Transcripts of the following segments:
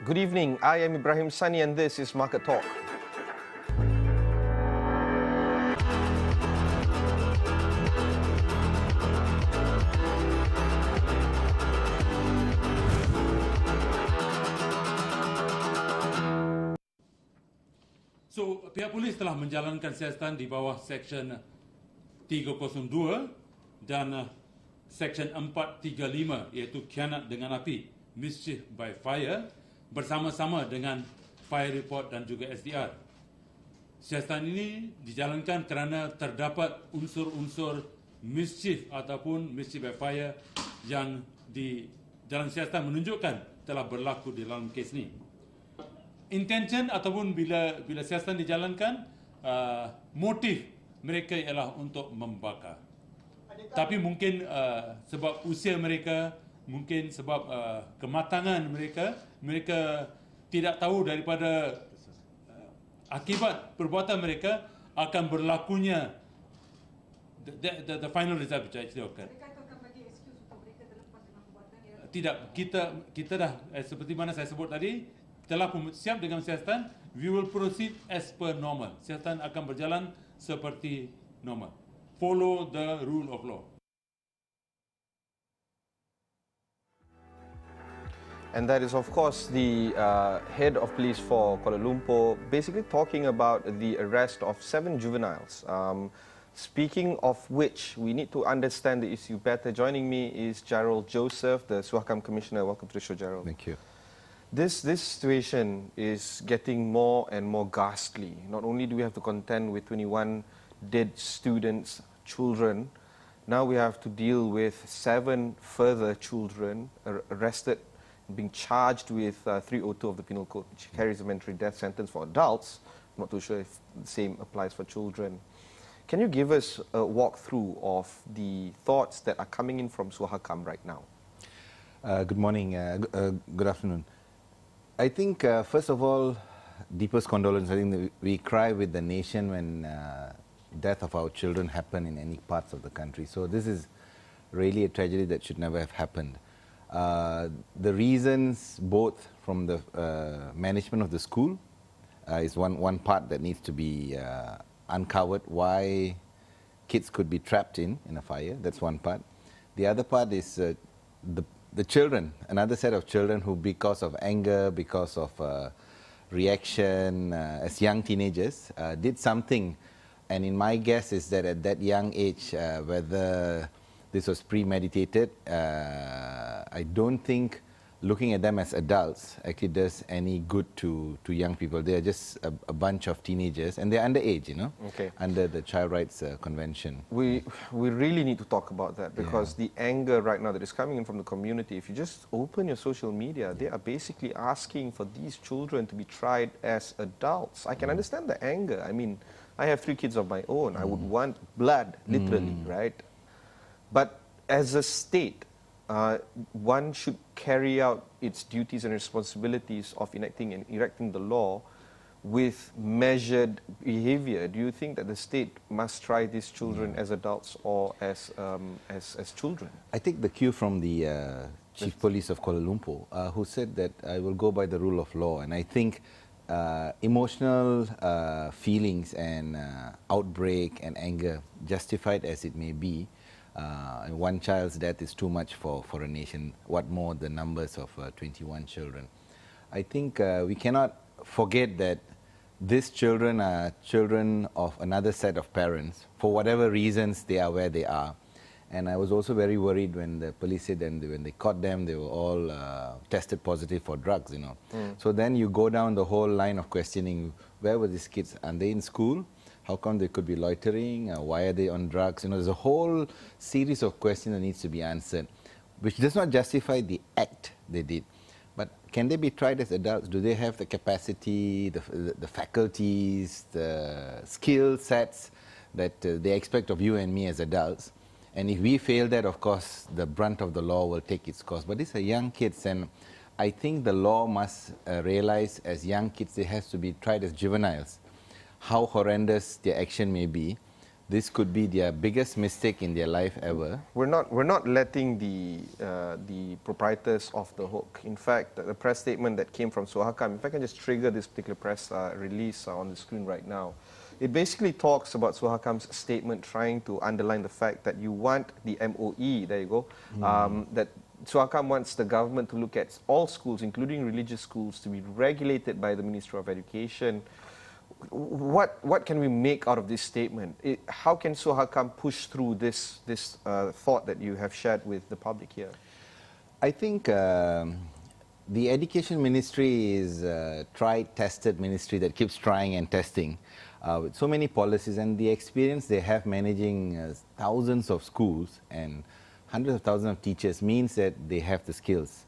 Good evening, I am Ibrahim Sani and this is Market Talk. So, pihak polis telah menjalankan siasatan di bawah Seksyen 302 dan Seksyen 435 iaitu khianat dengan api, mischief by fire, bersama-sama dengan fire report dan juga SDR. Siasatan ini dijalankan kerana terdapat unsur-unsur mischief ataupun mischief by fire yang di dalam siasatan menunjukkan telah berlaku di dalam kes ini. Intention ataupun bila siasatan dijalankan, motif mereka ialah untuk membakar. Tapi mungkin sebab usia mereka, mungkin sebab kematangan mereka tidak tahu daripada akibat perbuatan mereka akan berlakunya the final result which actually occurred. Tidak, kita dah seperti mana saya sebut tadi, telah siap dengan siasatan. We will proceed as per normal. Siasatan akan berjalan seperti normal. Follow the rule of law. And that is, of course, the head of police for Kuala Lumpur, basically talking about the arrest of 7 juveniles. Speaking of which, we need to understand the issue better. Joining me is Jerald Joseph, the SUHAKAM Commissioner. Welcome to the show, Jerald. Thank you. This situation is getting more and more ghastly. Not only do we have to contend with 21 dead students, children, now we have to deal with 7 further children arrested, being charged with 302 of the Penal Code, which carries a mandatory death sentence for adults. I'm not too sure if the same applies for children. Can you give us a walkthrough of the thoughts that are coming in from SUHAKAM right now? Good morning, good afternoon. I think, first of all, deepest condolence. I think that we cry with the nation when death of our children happen in any parts of the country. So this is really a tragedy that should never have happened. The reasons, both from the management of the school, is one part that needs to be uncovered. Why kids could be trapped in a fire. That's one part. The other part is the children, another set of children who, because of anger, because of reaction as young teenagers, did something. And in my guess is that at that young age, whether this was premeditated, I don't think looking at them as adults actually does any good to young people. They are just a bunch of teenagers, and they're underage, okay, under the Child Rights Convention. We really need to talk about that, because the anger right now that is coming in from the community, if you just open your social media, they are basically asking for these children to be tried as adults. I can understand the anger. I mean, I have 3 kids of my own. I would want blood, literally, right? But as a state, one should carry out its duties and responsibilities of enacting and erecting the law with measured behavior. Do you think that the state must try these children as adults or as children? I take the cue from the Chief Police of Kuala Lumpur, who said that I will go by the rule of law. And I think emotional feelings and outbreak and anger, justified as it may be, one child's death is too much for a nation, what more the numbers of 21 children. I think we cannot forget that these children are children of another set of parents. For whatever reasons, they are where they are. And I was also very worried when the police said that when they caught them, they were all tested positive for drugs, So then you go down the whole line of questioning, where were these kids? Are they in school? How come they could be loitering? Why are they on drugs? There's a whole series of questions that needs to be answered, which does not justify the act they did. But can they be tried as adults? Do they have the capacity, the faculties, the skill sets that they expect of you and me as adults? And if we fail that, of course, the brunt of the law will take its course. But these are young kids, and I think the law must realize as young kids they have to be tried as juveniles. How horrendous their action may be, this could be their biggest mistake in their life ever. We're not letting the proprietors off the hook. In fact, the press statement that came from SUHAKAM, if I can just trigger this particular press release on the screen right now, it basically talks about SUHAKAM's statement trying to underline the fact that you want the MOE, there you go, that SUHAKAM wants the government to look at all schools, including religious schools, to be regulated by the Ministry of Education. What can we make out of this statement? How can SUHAKAM push through this thought that you have shared with the public here? I think the Education Ministry is a tried, tested ministry that keeps trying and testing with so many policies, and the experience they have managing thousands of schools and hundreds of thousands of teachers means that they have the skills.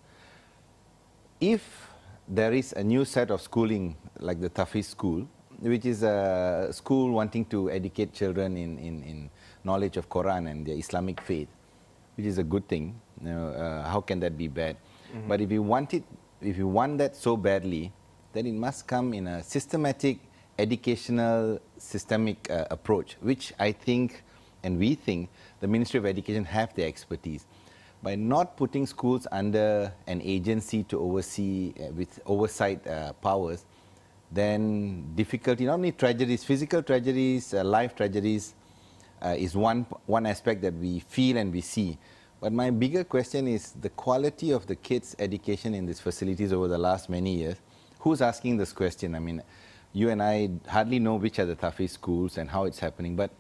If there is a new set of schooling like the Tahfiz school, which is a school wanting to educate children in knowledge of Quran and the Islamic faith, which is a good thing. You know, how can that be bad? But if you want that so badly, then it must come in a systematic, educational, systemic approach, which I think, and we think, the Ministry of Education have the expertise. By not putting schools under an agency to oversee with oversight powers, then difficulty, not only tragedies, physical tragedies, life tragedies is one aspect that we feel and we see. But my bigger question is the quality of the kids' education in these facilities over the last many years. Who's asking this question? I mean, you and I hardly know which are the Tahfiz schools and how it's happening. But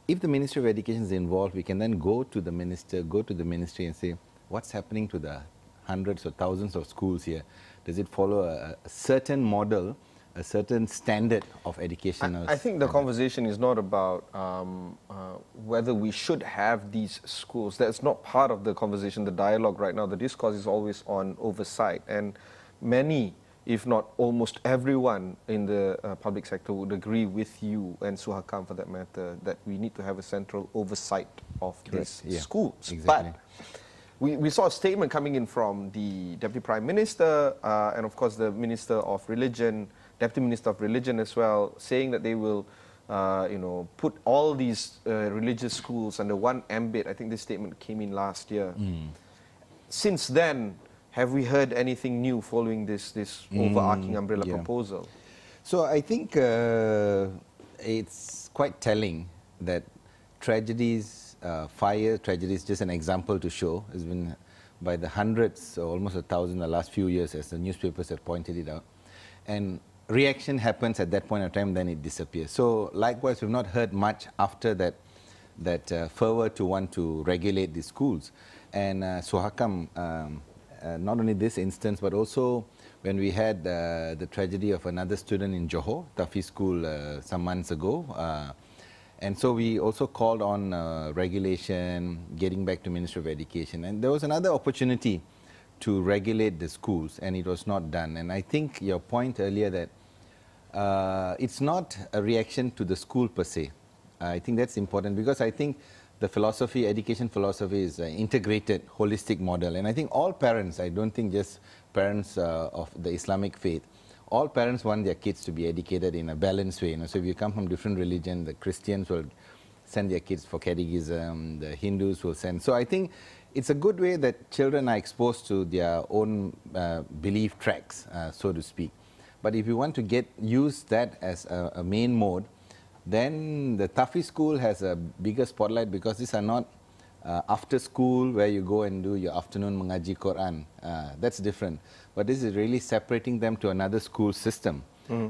if the Ministry of Education is involved, we can then go to the ministry and say, what's happening to the hundreds or thousands of schools here? Does it follow a certain model, a certain standard of education? I think the conversation is not about whether we should have these schools. That's not part of the conversation, the dialogue right now. The discourse is always on oversight. And many, if not almost everyone in the public sector would agree with you and SUHAKAM for that matter, that we need to have a central oversight of these schools. Exactly. But we saw a statement coming in from the Deputy Prime Minister and of course the Minister of Religion, Deputy Minister of Religion as well, saying that they will put all these religious schools under one ambit. I think this statement came in last year. Since then, have we heard anything new following this overarching umbrella proposal? So I think it's quite telling that tragedies, fire tragedies, just an example to show, has been by the hundreds, or almost 1,000 in the last few years, as the newspapers have pointed it out. And reaction happens at that point of time, then it disappears. So likewise, we've not heard much after that fervor to want to regulate the schools. And SUHAKAM, not only this instance, but also when we had the tragedy of another student in Johor, Tahfiz school, some months ago. And so we also called on regulation, getting back to Ministry of Education. And there was another opportunity to regulate the schools, and it was not done. And I think your point earlier that it's not a reaction to the school per se. I think that's important, because I think the philosophy, education philosophy, is an integrated, holistic model. And I think all parents, I don't think just parents of the Islamic faith, all parents want their kids to be educated in a balanced way. So if you come from different religion, the Christians will send their kids for catechism, the Hindus will send. So I think it's a good way that children are exposed to their own belief tracks, so to speak. But if you want to use that as a main mode, then the Tahfiz school has a bigger spotlight, because these are not after school where you go and do your afternoon mengaji Quran. That's different. But this is really separating them to another school system.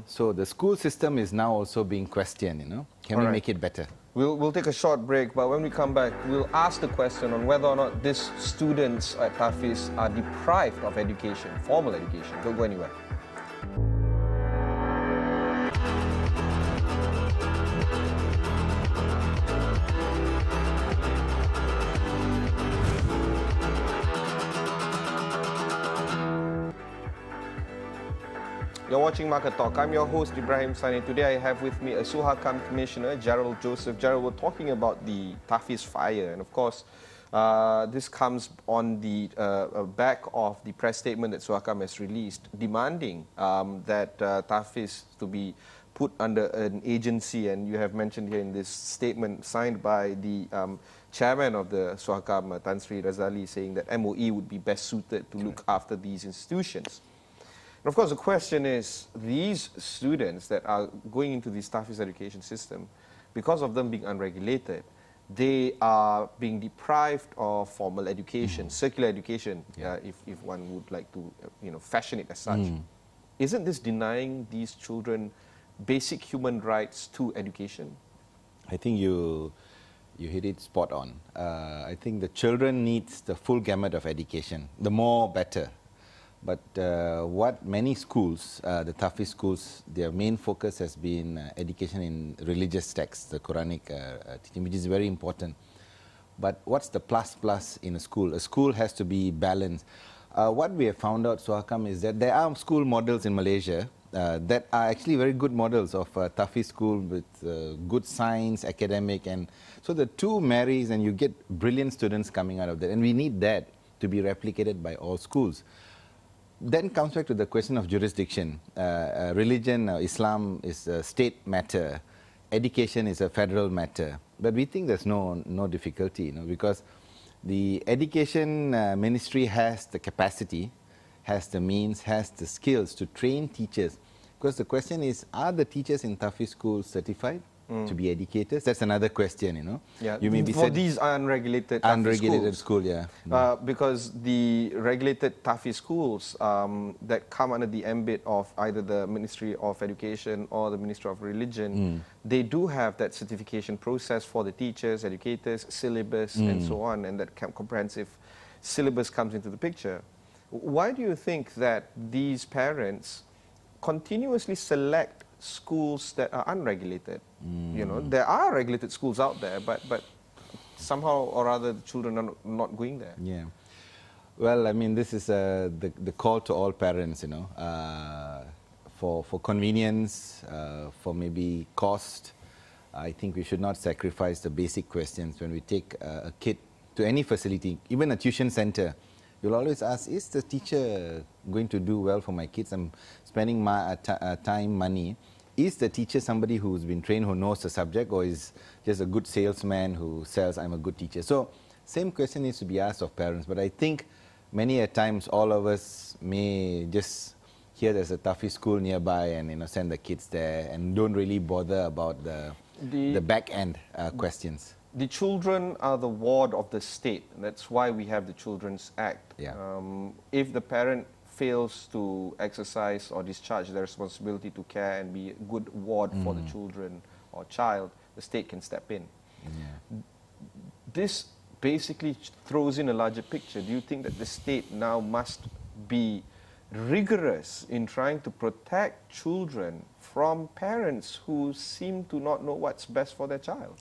So the school system is now also being questioned. Can we make it better? We'll take a short break, but when we come back, we'll ask the question on whether or not these students at Tahfiz are deprived of education, formal education. Don't go anywhere. You're watching Market Talk. I'm your host, Ibrahim Sani. Today I have with me a SUHAKAM Commissioner, Jerald Joseph. Jerald, we're talking about the Tahfiz Fire. And of course, This comes on the back of the press statement that SUHAKAM has released, demanding that Tahfiz to be put under an agency, and you have mentioned here in this statement signed by the chairman of the SUHAKAM, Tan Sri Razali, saying that MOE would be best suited to look after these institutions. And of course, the question is, these students that are going into the Tahfiz education system, because of them being unregulated, they are being deprived of formal education, circular education, if one would like to fashion it as such. Isn't this denying these children basic human rights to education? I think you hit it spot on. I think the children needs the full gamut of education. The more, better. But what many schools, the Tahfiz schools, their main focus has been education in religious texts, the Quranic teaching, which is very important. But what's the plus in a school? A school has to be balanced. What we have found out, SUHAKAM, is that there are school models in Malaysia that are actually very good models of Tahfiz school with good science, academic, and so the two marries and you get brilliant students coming out of that. And we need that to be replicated by all schools. Then comes back to the question of jurisdiction. Religion, Islam is a state matter. Education is a federal matter. But we think there's no difficulty, because the education ministry has the capacity, has the means, has the skills to train teachers. Because the question is, are the teachers in Tahfiz schools certified to be educators? That's another question, Yeah, you may be for these unregulated schools. Because the regulated Tahfiz schools that come under the ambit of either the Ministry of Education or the Ministry of Religion, they do have that certification process for the teachers, educators, syllabus, and so on, and that comprehensive syllabus comes into the picture. Why do you think that these parents continuously select schools that are unregulated? There are regulated schools out there, but somehow or other the children are not going there. Yeah. Well, I mean, this is the call to all parents, for convenience, for maybe cost. I think we should not sacrifice the basic questions when we take a kid to any facility, even a tuition center. You'll always ask, is the teacher going to do well for my kids? I'm spending my time, money. Is the teacher somebody who's been trained, who knows the subject, or is just a good salesman who sells, I'm a good teacher? So, same question needs to be asked of parents. But I think many a times all of us may just hear there's a Tahfiz school nearby and send the kids there and don't really bother about the back end questions. The children are the ward of the state. That's why we have the Children's Act. Yeah. If the parent fails to exercise or discharge their responsibility to care and be a good ward for the children or child, the state can step in. Yeah. This basically throws in a larger picture. Do you think that the state now must be rigorous in trying to protect children from parents who seem to not know what's best for their child?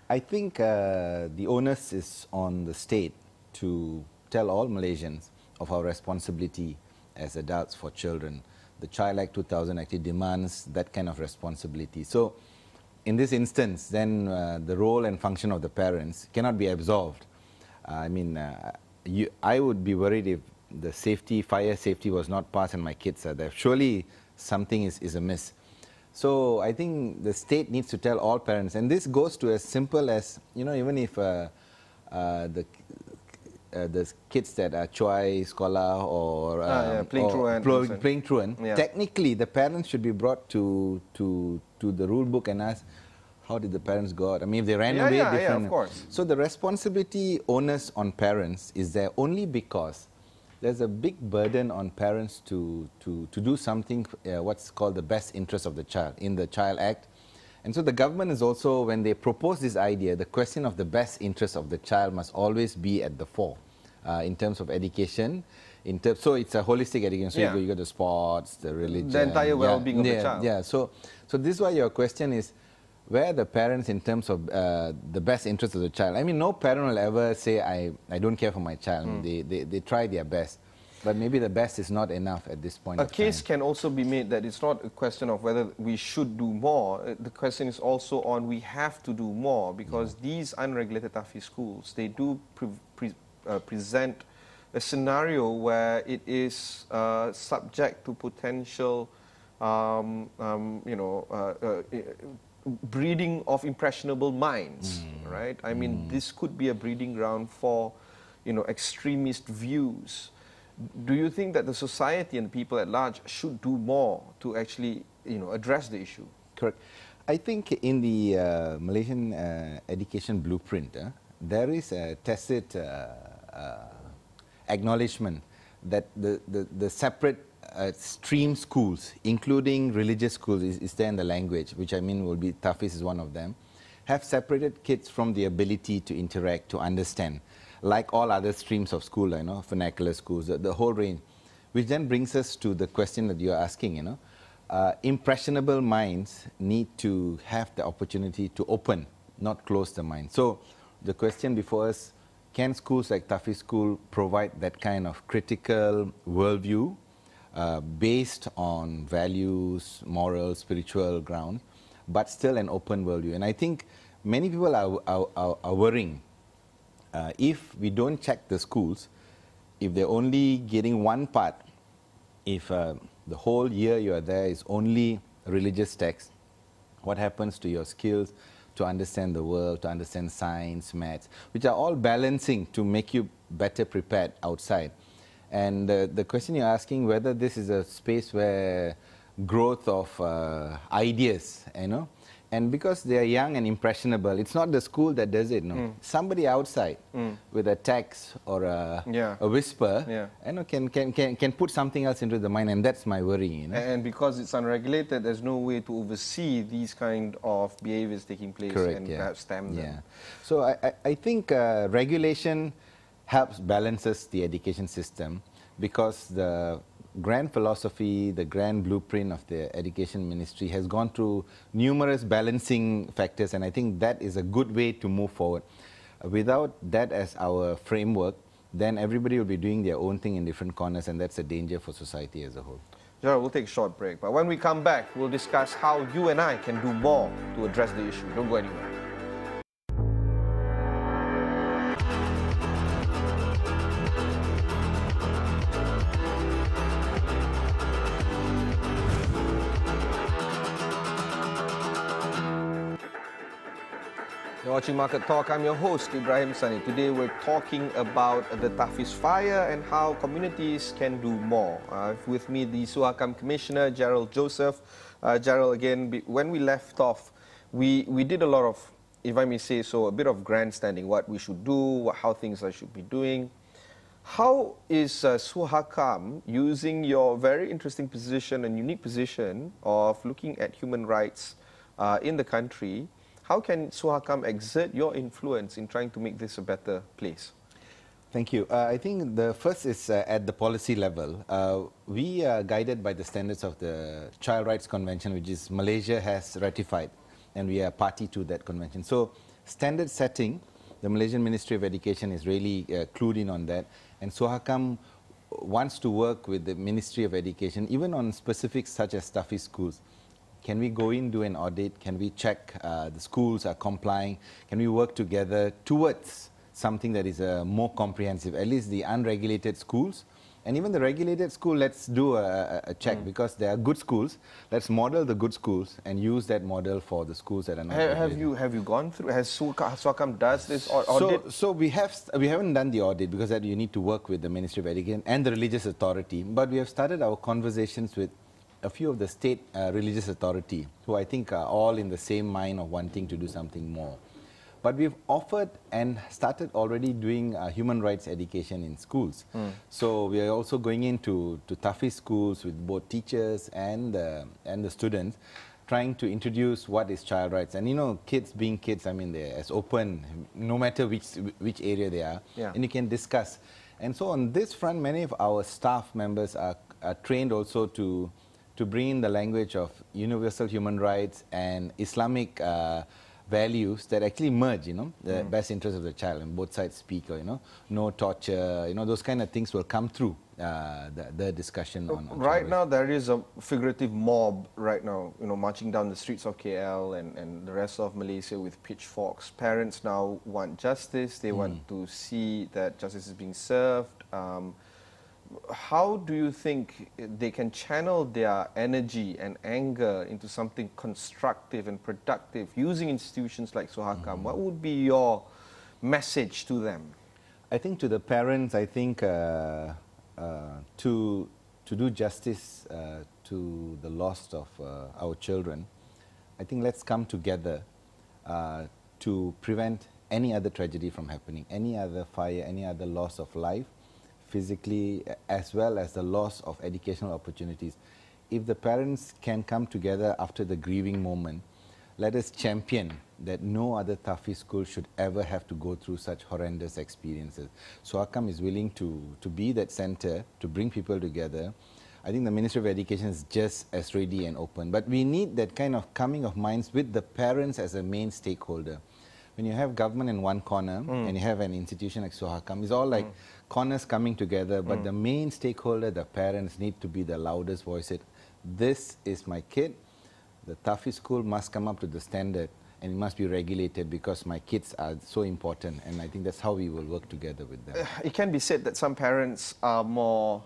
I think the onus is on the state to tell all Malaysians of our responsibility as adults for children. The Child Act 2000 actually demands that kind of responsibility. So, in this instance, then the role and function of the parents cannot be absolved. I mean, I would be worried if the fire safety was not passed and my kids are there. Surely something is amiss. So I think the state needs to tell all parents, and this goes to as simple as, even if the kids that are Choi, Scholar or playing truant, technically the parents should be brought to the rule book and asked, how did the parents go out? I mean, if they ran away, different. Yeah, of course. So the responsibility onus on parents is there only because there's a big burden on parents to do something, what's called the best interest of the child in the Child Act. And so the government is also, when they propose this idea, the question of the best interest of the child must always be at the fore in terms of education. So it's a holistic education. So you got the sports, the religion. The entire well-being of the child. Yeah, so this is why your question is, where are the parents in terms of the best interest of the child? I mean, no parent will ever say, I don't care for my child. They try their best. But maybe the best is not enough at this point A of case time. can also be made that it's not a question of whether we should do more. The question is also on we have to do more, because these unregulated Tahfiz schools, they do present a scenario where it is subject to potential, breeding of impressionable minds, right? I mean, this could be a breeding ground for, extremist views. Do you think that the society and people at large should do more to actually, address the issue? Correct. I think in the Malaysian education blueprint, there is a tacit acknowledgement that the separate stream schools, including religious schools, is there in the language, which I mean will be Tahfiz is one of them, have separated kids from the ability to interact, to understand, like all other streams of school, vernacular schools, the whole range, which then brings us to the question that you're asking, impressionable minds need to have the opportunity to open, not close the mind. So the question before us, can schools like Tahfiz School provide that kind of critical worldview based on values, moral, spiritual ground, but still an open worldview? And I think many people are worrying if we don't check the schools, if they're only getting one part, if the whole year you are there is only religious text, what happens to your skills to understand the world, to understand science, maths, which are all balancing to make you better prepared outside. And the question you're asking, whether this is a space where growth of ideas, and because they are young and impressionable, it's not the school that does it, somebody outside with a text or a whisper, can put something else into the mind, and that's my worry. And because it's unregulated, there's no way to oversee these kind of behaviors taking place. Correct, and perhaps stem them. So I think regulation helps balances the education system, because the grand philosophy, the grand blueprint of the Education Ministry has gone through numerous balancing factors, and I think that is a good way to move forward. Without that as our framework, then everybody will be doing their own thing in different corners, and that's a danger for society as a whole. Jerald, we'll take a short break, but when we come back, we'll discuss how you and I can do more to address the issue. Don't go anywhere. You're watching Market Talk. I'm your host, Ibrahim Sani. Today we're talking about the Tahfiz Fire and how communities can do more. With me, the SUHAKAM Commissioner Jerald Joseph. Jerald, again, when we left off, we did a lot of, if I may say so, a bit of grandstanding, what we should do, how things I should be doing. How is SUHAKAM using your very interesting position and unique position of looking at human rights in the country? How can SUHAKAM exert your influence in trying to make this a better place? Thank you. I think the first is at the policy level. We are guided by the standards of the Child Rights Convention, which is Malaysia has ratified, and we are party to that convention. So standard setting, the Malaysian Ministry of Education is really clued in on that, and SUHAKAM wants to work with the Ministry of Education, even on specifics such as Tahfiz schools. Can we go in, do an audit? Can we check the schools are complying? Can we work together towards something that is more comprehensive, at least the unregulated schools? And even the regulated school, let's do a check, because there are good schools. Let's model the good schools and use that model for the schools that are not regulated. Have you gone through, has SUHAKAM does this audit? So we haven't done the audit, because that you need to work with the Ministry of Education and the religious authority. But we have started our conversations with a few of the state religious authority, who I think are all in the same mind of wanting to do something more. But we've offered and started already doing human rights education in schools. So we are also going into Tahfiz schools with both teachers and the students, trying to introduce what is child rights. And kids being kids, I mean, they're as open, no matter which area they are, and you can discuss. And so on this front, many of our staff members are trained also to bring in the language of universal human rights and Islamic values that actually merge, the best interest of the child, and both sides speak, no torture, those kind of things will come through the discussion on right child now there is a figurative mob right now, marching down the streets of KL and the rest of Malaysia with pitchforks. Parents now want justice. They want to see that justice is being served. How do you think they can channel their energy and anger into something constructive and productive using institutions like SUHAKAM? What would be your message to them? I think to the parents, I think to do justice to the loss of our children, I think let's come together to prevent any other tragedy from happening, any other fire, any other loss of life, physically, as well as the loss of educational opportunities. If the parents can come together after the grieving moment, let us champion that no other Tahfiz school should ever have to go through such horrendous experiences. SUHAKAM is willing to be that center, to bring people together. I think the Ministry of Education is just as ready and open. But we need that kind of coming of minds with the parents as a main stakeholder. When you have government in one corner and you have an institution like SUHAKAM, it's all like corners coming together, but the main stakeholder, the parents, need to be the loudest voice. This is my kid. The Tahfiz school must come up to the standard and it must be regulated because my kids are so important, and I think that's how we will work together with them. It can be said that some parents are more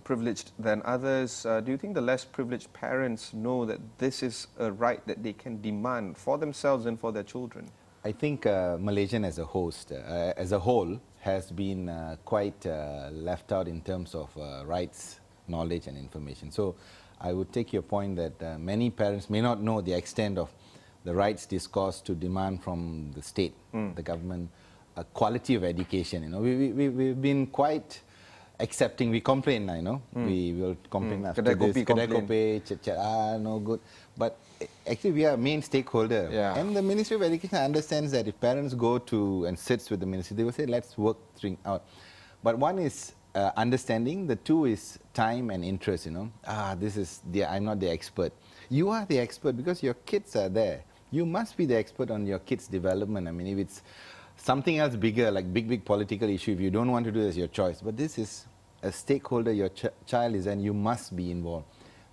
privileged than others. Do you think the less privileged parents know that this is a right that they can demand for themselves and for their children? I think Malaysian as a whole has been quite left out in terms of rights, knowledge and information. So I would take your point that many parents may not know the extent of the rights discourse to demand from the state, the government, a quality of education. We've been quite accepting. We complain, we will complain after this. Kedai kopi, no good. But actually, we are a main stakeholder, and the Ministry of Education understands that if parents go to and sits with the ministry, they will say, "Let's work things out." But one is understanding. The two is time and interest. I'm not the expert. You are the expert because your kids are there. You must be the expert on your kids' development. I mean, if it's something else bigger, like big political issue, if you don't want to do it, it's your choice. But this is a stakeholder, your child is, and you must be involved.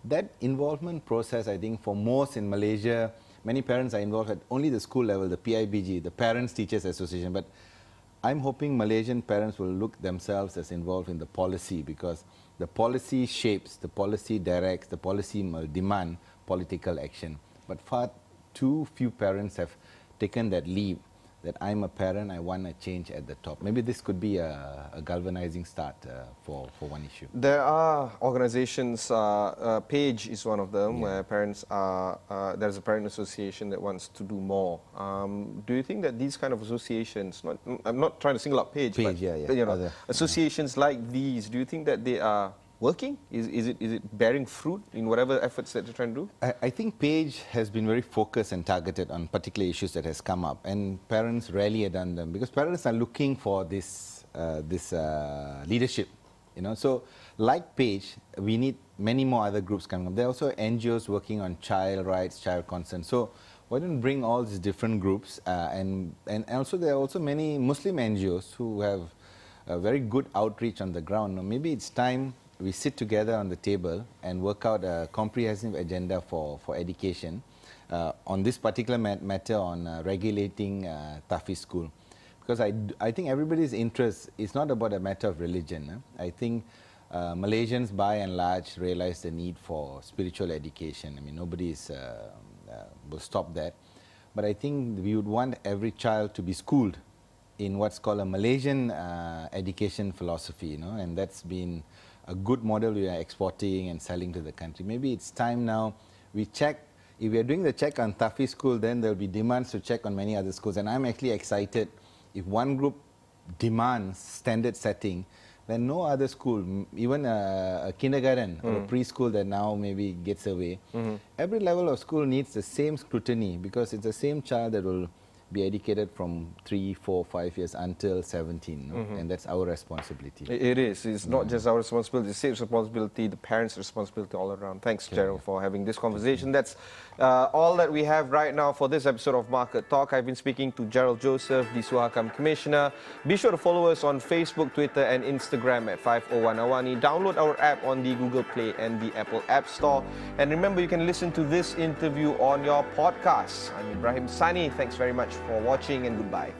That involvement process, I think, for most in Malaysia, many parents are involved at only the school level, the PIBG, the Parents Teachers Association. But I'm hoping Malaysian parents will look themselves as involved in the policy, because the policy shapes, the policy directs, the policy will demand political action. But far too few parents have taken that leap, that I'm a parent, I want a change at the top. Maybe this could be a galvanizing start for one issue. There are organizations, PAGE is one of them, where parents are, there's a parent association that wants to do more. Do you think that these kind of associations, I'm not trying to single out PAGE, but associations like these, do you think that they are working? Is it bearing fruit in whatever efforts that they're trying to do? I think PAGE has been very focused and targeted on particular issues that has come up, and parents rarely have done them because parents are looking for this leadership. So like PAGE, we need many more other groups coming up. There are also NGOs working on child rights, child consent. So why don't bring all these different groups, and also there are also many Muslim NGOs who have a very good outreach on the ground. Maybe it's time we sit together on the table and work out a comprehensive agenda for education on this particular matter on regulating Tahfiz school. Because I think everybody's interest is not about a matter of religion. I think Malaysians by and large realize the need for spiritual education. I mean, nobody will stop that. But I think we would want every child to be schooled in what's called a Malaysian education philosophy, and that's been a good model we are exporting and selling to the country. Maybe it's time now we check. If we are doing the check on Tahfiz school, then there will be demands to check on many other schools. And I'm actually excited if one group demands standard setting, then no other school, even a kindergarten or a preschool that now maybe gets away, every level of school needs the same scrutiny because it's the same child that will be educated from 3, 4, 5 years until 17, no? And that's our responsibility. It is. It's not just our responsibility, it's state's responsibility, the parents' responsibility all around. Thanks, Jerald, for having this conversation. That's all that we have right now for this episode of Market Talk. I've been speaking to Jerald Joseph, the SUHAKAM Commissioner. Be sure to follow us on Facebook, Twitter and Instagram at 501 Awani. Download our app on the Google Play and the Apple App Store. And remember, you can listen to this interview on your podcasts. I'm Ibrahim Sani. Thanks very much for watching and goodbye.